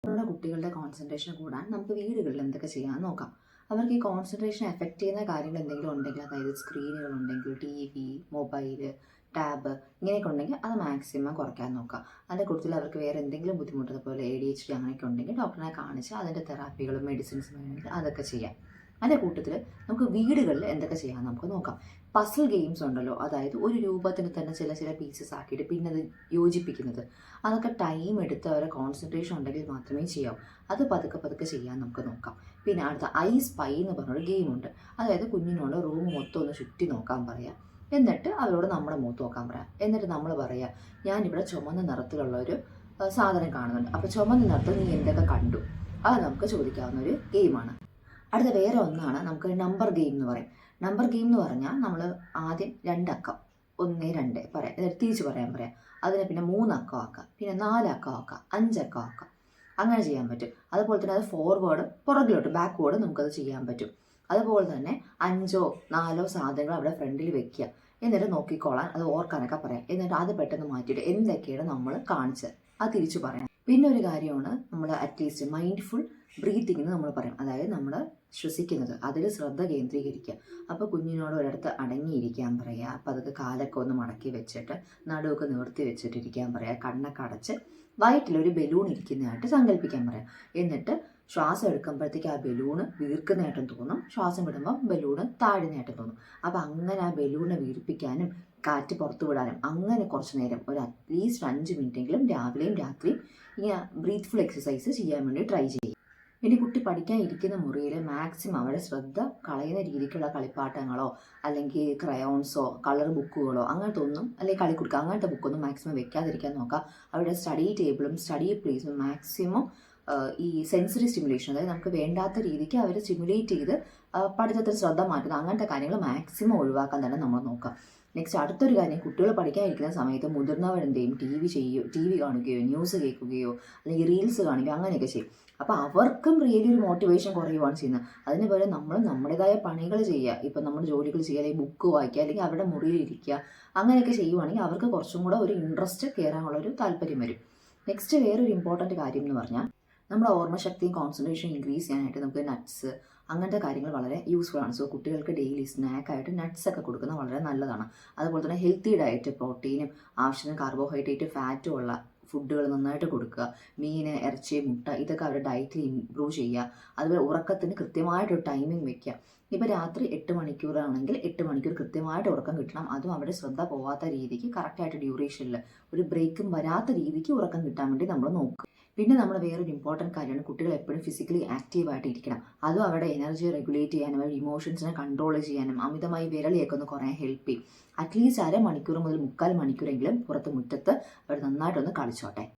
നമ്മുടെ കുട്ടികളുടെ കോൺസെൻട്രേഷൻ കൂടാൻ നമുക്ക് വീടുകളിൽ എന്തൊക്കെ ചെയ്യാമെന്ന് നോക്കാം. അവർക്ക് ഈ കോൺസെൻട്രേഷൻ എഫക്റ്റ് ചെയ്യുന്ന കാര്യങ്ങൾ എന്തെങ്കിലും ഉണ്ടെങ്കിൽ, അതായത് സ്ക്രീനുകൾ ഉണ്ടെങ്കിൽ, TV, മൊബൈല്, ടാബ് ഇങ്ങനെയൊക്കെ ഉണ്ടെങ്കിൽ അത് മാക്സിമം കുറയ്ക്കാൻ നോക്കാം. അതിൻ്റെ കൂടുതൽ അവർക്ക് വേറെ എന്തെങ്കിലും ബുദ്ധിമുട്ട്, അതുപോലെ ADHD അങ്ങനെയൊക്കെ ഉണ്ടെങ്കിൽ ഡോക്ടറിനെ കാണിച്ച് അതിൻ്റെ തെറാപ്പികളും മെഡിസിൻസ് വേണമെങ്കിൽ അതൊക്കെ ചെയ്യാം. അതിൻ്റെ കൂട്ടത്തിൽ നമുക്ക് വീടുകളിൽ എന്തൊക്കെ ചെയ്യാമെന്ന് നമുക്ക് നോക്കാം. പസിൽ ഗെയിംസ് ഉണ്ടല്ലോ, അതായത് ഒരു രൂപത്തിന് തന്നെ ചില പീസസ് ആക്കിയിട്ട് പിന്നെ അത് യോജിപ്പിക്കുന്നത്, അതൊക്കെ ടൈം എടുത്ത് അവരെ കോൺസെൻട്രേഷൻ ഉണ്ടെങ്കിൽ മാത്രമേ ചെയ്യാവൂ. അത് പതുക്കെ ചെയ്യാൻ നമുക്ക് നോക്കാം. പിന്നെ അടുത്ത ഐ സ്പൈ എന്ന് പറഞ്ഞൊരു ഗെയിമുണ്ട്. അതായത് കുഞ്ഞിനോട് റൂം മൊത്തം ഒന്ന് ചുറ്റി നോക്കാൻ പറയാം. എന്നിട്ട് അവരോട് നമ്മുടെ മുഖത്ത് നോക്കാൻ പറയാം. എന്നിട്ട് നമ്മൾ പറയാം, ഞാനിവിടെ ചുമന്ന നിറത്തിലുള്ള ഒരു സാധനം കാണുന്നുണ്ട്, അപ്പോൾ ചുമന്ന നിറത്തിൽ നീ എന്തൊക്കെ കണ്ടു, അത് നമുക്ക് ചോദിക്കാവുന്ന ഒരു ഗെയിമാണ്. അടുത്ത വേറെ ഒന്നാണ് നമുക്ക് നമ്പർ ഗെയിം എന്ന് പറയും. നമ്പർ ഗെയിം എന്ന് പറഞ്ഞാൽ നമ്മൾ ആദ്യം 2 അക്കം 1, 2 പറയാം, എന്നിട്ട് തിരിച്ച് പറയാം. അതിനെ പിന്നെ 3 അക്കം ആക്കാം, പിന്നെ 4 അക്കം ആക്കാം, 5 അക്കം ആക്കാം. അങ്ങനെ ചെയ്യാൻ പറ്റും. അതുപോലെ തന്നെ അത് ഫോർവേഡ് പുറകിലോട്ട് ബാക്ക്വേർഡ് നമുക്കത് ചെയ്യാൻ പറ്റും. അതുപോലെ തന്നെ 5 4 സാധനങ്ങൾ അവിടെ ഫ്രണ്ടിൽ വെക്കുക, എന്നിട്ട് നോക്കിക്കോളാൻ, അത് ഓർക്കാനൊക്കെ പറയാം. എന്നിട്ട് അത് പെട്ടെന്ന് മാറ്റിയിട്ട് എന്തൊക്കെയാണ് നമ്മൾ കാണിച്ചത് അത് തിരിച്ചു പറയാം. പിന്നെ ഒരു കാര്യമാണ് നമ്മൾ അറ്റ്ലീസ്റ്റ് മൈൻഡ്ഫുൾ ബ്രീത്തിങ് എന്ന് നമ്മൾ പറയും. അതായത് നമ്മൾ ശ്വസിക്കുന്നത്, അതിൽ ശ്രദ്ധ കേന്ദ്രീകരിക്കുക. അപ്പോൾ കുഞ്ഞിനോട് ഒരിടത്ത് അടങ്ങിയിരിക്കാൻ പറയുക. അപ്പോൾ അതൊക്കെ കാലൊക്കെ ഒന്ന് മടക്കി വെച്ചിട്ട് നടുവൊക്കെ നിവർത്തി വെച്ചിട്ടിരിക്കാൻ പറയുക. കണ്ണൊക്കെ അടച്ച് വയറ്റിലൊരു ബലൂൺ ഇരിക്കുന്നതായിട്ട് സങ്കല്പിക്കാൻ പറയാം. എന്നിട്ട് ശ്വാസം എടുക്കുമ്പോഴത്തേക്ക് ആ ബലൂണ് വീർക്കുന്നതായിട്ടും തോന്നും, ശ്വാസം വിടുമ്പോൾ ബലൂണ് താഴുന്നതായിട്ടും തോന്നും. അപ്പോൾ അങ്ങനെ ആ ബലൂണിനെ വീർപ്പിക്കാനും കാറ്റ് പുറത്തു വിടാനും അങ്ങനെ കുറച്ച് നേരം, ഒരു അറ്റ്ലീസ്റ്റ് 5 മിനിറ്റെങ്കിലും രാവിലെയും രാത്രിയും ഇങ്ങനെ ബ്രീത്ത്ഫുൾ എക്സസൈസ് ചെയ്യാൻ വേണ്ടി ട്രൈ ചെയ്യും. ഇനി കുട്ടി പഠിക്കാൻ ഇരിക്കുന്ന മുറിയിൽ മാക്സിമം അവരുടെ ശ്രദ്ധ കളയുന്ന രീതിക്കുള്ള കളിപ്പാട്ടങ്ങളോ അല്ലെങ്കിൽ ക്രയോൺസോ കളർ ബുക്കുകളോ അങ്ങനത്തെ ഒന്നും, അല്ലെങ്കിൽ കളിക്കുടുക്ക അങ്ങനത്തെ ബുക്കൊന്നും മാക്സിമം വെക്കാതിരിക്കാൻ നോക്കാം. അവരുടെ സ്റ്റഡി ടേബിളും സ്റ്റഡി പ്ലേസും മാക്സിമം ഈ സെൻസറി സ്റ്റിമുലേഷൻ, അതായത് നമുക്ക് വേണ്ടാത്ത രീതിക്ക് അവർ സ്റ്റിമുലേറ്റ് ചെയ്ത് പഠിത്തത്തിൽ ശ്രദ്ധ മാറ്റുന്ന അങ്ങനത്തെ കാര്യങ്ങൾ മാക്സിമം ഒഴിവാക്കാൻ തന്നെ നമ്മൾ നോക്കാം. നെക്സ്റ്റ് അടുത്തൊരു കാര്യം, കുട്ടികൾ പഠിക്കാനിരിക്കുന്ന സമയത്ത് മുതിർന്നവരെന്തെയും ടി വി കാണുകയോ ന്യൂസ് കേൾക്കുകയോ അല്ലെങ്കിൽ റീൽസ് കാണുകയോ അങ്ങനെയൊക്കെ ചെയ്യും. അപ്പോൾ അവർക്കും റിയലി ഒരു മോട്ടിവേഷൻ കുറയുകയാണ് ചെയ്യുന്നത്. അതിന് പകരം നമ്മൾ നമ്മുടേതായ പണികൾ ചെയ്യുക, ഇപ്പം നമ്മൾ ജോലികൾ ചെയ്യുക, അല്ലെങ്കിൽ ബുക്ക് വായിക്കുക, അല്ലെങ്കിൽ അവരുടെ മുറിയിൽ ഇരിക്കുക, അങ്ങനെയൊക്കെ ചെയ്യുവാണെങ്കിൽ അവർക്ക് കുറച്ചും കൂടെ ഒരു ഇൻട്രസ്റ്റ് കയറാനുള്ളൊരു താല്പര്യം വരും. നെക്സ്റ്റ് വേറൊരു ഇമ്പോർട്ടൻറ്റ് കാര്യം എന്ന് പറഞ്ഞാൽ, നമ്മുടെ ഓർമ്മശക്തിയും കോൺസെൻട്രേഷൻ ഇൻക്രീസ് ചെയ്യാനായിട്ട് നമുക്ക് നട്ട്സ് അങ്ങനത്തെ കാര്യങ്ങൾ വളരെ യൂസ്ഫുൾ ആണ്. സോ കുട്ടികൾക്ക് ഡെയിലി സ്നാക്കായിട്ട് നട്ട്സ് ഒക്കെ കൊടുക്കുന്നത് വളരെ നല്ലതാണ്. അതുപോലെ തന്നെ ഹെൽത്തി ഡയറ്റ്, പ്രോട്ടീനും ആവശ്യത്തിന് കാർബോഹൈഡ്രേറ്റ് ഫാറ്റും ഉള്ള ഫുഡുകൾ നന്നായിട്ട് കൊടുക്കുക. മീൻ, ഇറച്ചി, മുട്ട ഇതൊക്കെ അവരുടെ ഡയറ്റിൽ ഇമ്പ്രൂവ് ചെയ്യുക. അതുപോലെ ഉറക്കത്തിന് കൃത്യമായിട്ടൊരു ടൈമിംഗ് വെക്കുക. ഇപ്പോൾ രാത്രി 8 മണിക്കൂറാണെങ്കിൽ 8 മണിക്കൂർ കൃത്യമായിട്ട് ഉറക്കം കിട്ടണം. അതും അവിടെ ശ്രദ്ധ പോവാത്ത രീതിക്ക് കറക്റ്റായിട്ട് ഡ്യൂറേഷനിൽ ഒരു ബ്രേക്കും വരാത്ത രീതിക്ക് ഉറക്കം കിട്ടാൻ വേണ്ടി നമ്മൾ നോക്കുക. പിന്നെ നമ്മൾ വേറൊരു ഇമ്പോർട്ടൻറ്റ് കാര്യമാണ്, കുട്ടികൾ എപ്പോഴും ഫിസിക്കലി ആക്റ്റീവായിട്ട് ഇരിക്കണം. അതും അവരുടെ എനർജി റെഗുലേറ്റ് ചെയ്യാനും അവരുടെ ഇമോഷൻസിനെ കൺട്രോൾ ചെയ്യാനും അമിതമായി വിരളിയൊക്കെ ഒന്ന് കുറേ ഹെൽപ്പ് ചെയ്യും. അറ്റ്ലീസ്റ്റ് 1/2 മണിക്കൂർ മുതൽ 3/4 മണിക്കൂറെങ്കിലും പുറത്ത് മുറ്റത്ത് അവർ നന്നായിട്ടൊന്ന് കളിച്ചോട്ടെ.